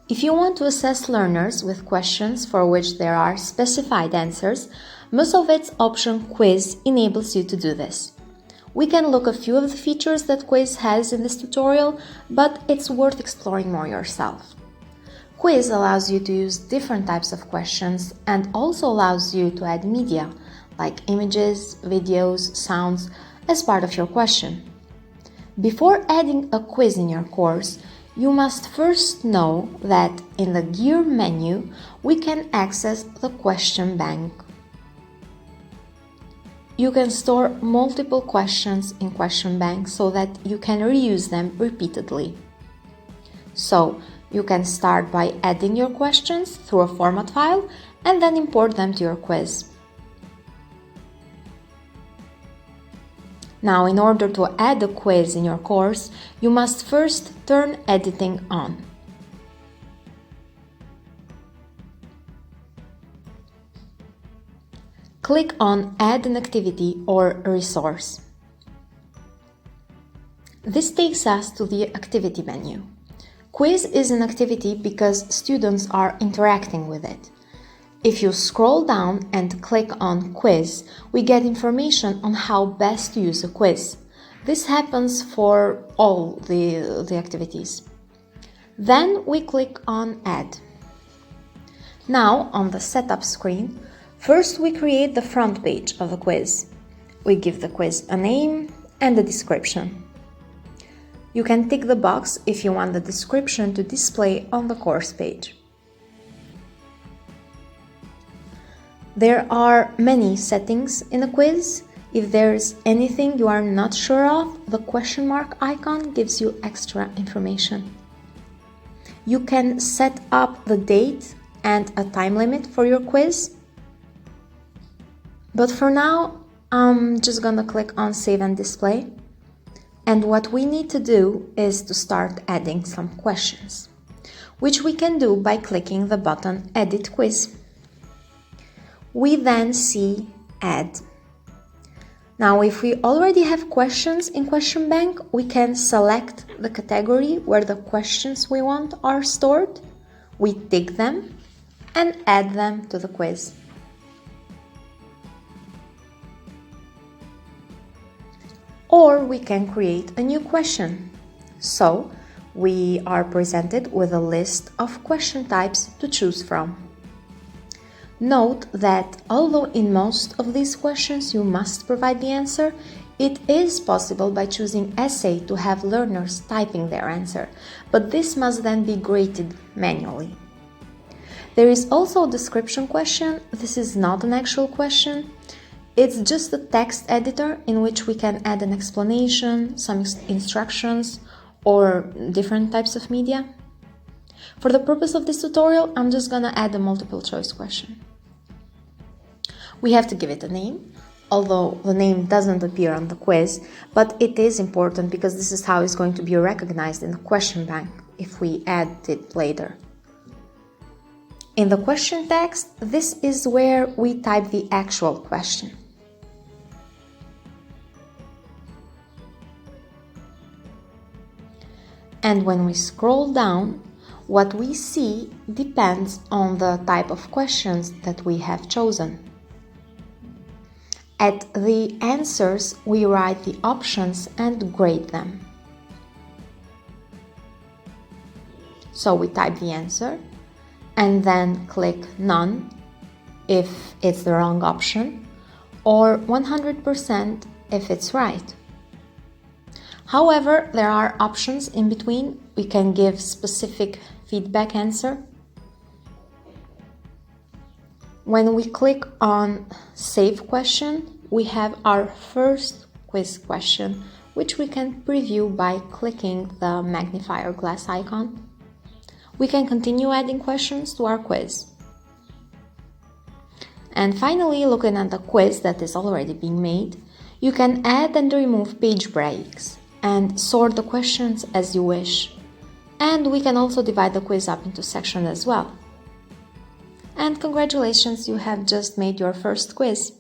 If you want to assess learners with questions for which there are specified answers, MesoVET's option Quiz enables you to do this. We can look at a few of the features that Quiz has in this tutorial, but it's worth exploring more yourself. Quiz allows you to use different types of questions and also allows you to add media, like images, videos, sounds, as part of your question. Before adding a quiz in your course, you must first know that in the Gear menu, we can access the question bank. You can store multiple questions in question bank so that you can reuse them repeatedly. So, you can start by adding your questions through a format file and then import them to your quiz. Now, in order to add a quiz in your course, you must first turn editing on. Click on Add an activity or a resource. This takes us to the activity menu. Quiz is an activity because students are interacting with it. If you scroll down and click on Quiz, we get information on how best to use a quiz. This happens for all the activities. Then we click on Add. Now, on the setup screen, first we create the front page of the quiz. We give the quiz a name and a description. You can tick the box if you want the description to display on the course page. There are many settings in a quiz. If there's anything you are not sure of, the question mark icon gives you extra information. You can set up the date and a time limit for your quiz. But for now, I'm just gonna click on Save and Display. And what we need to do is to start adding some questions, which we can do by clicking the button Edit Quiz. We then see Add. Now, if we already have questions in Question Bank, we can select the category where the questions we want are stored. We tick them and add them to the quiz. Or we can create a new question. So, we are presented with a list of question types to choose from. Note that although in most of these questions you must provide the answer, it is possible by choosing Essay to have learners typing their answer, but this must then be graded manually. There is also a description question. This is not an actual question. It's just a text editor in which we can add an explanation, some instructions, or different types of media. For the purpose of this tutorial, I'm just gonna add a multiple choice question. We have to give it a name, although the name doesn't appear on the quiz, but it is important because this is how it's going to be recognized in the question bank if we add it later. In the question text, this is where we type the actual question. And when we scroll down, what we see depends on the type of questions that we have chosen. At the answers, we write the options and grade them. So we type the answer and then click None if it's the wrong option, or 100% if it's right. However, there are options in between. We can give specific feedback answer. When we click on Save Question, we have our first quiz question, which we can preview by clicking the magnifier glass icon. We can continue adding questions to our quiz. And finally, looking at the quiz that is already being made, you can add and remove page breaks and sort the questions as you wish. And we can also divide the quiz up into sections as well. And congratulations, you have just made your first quiz!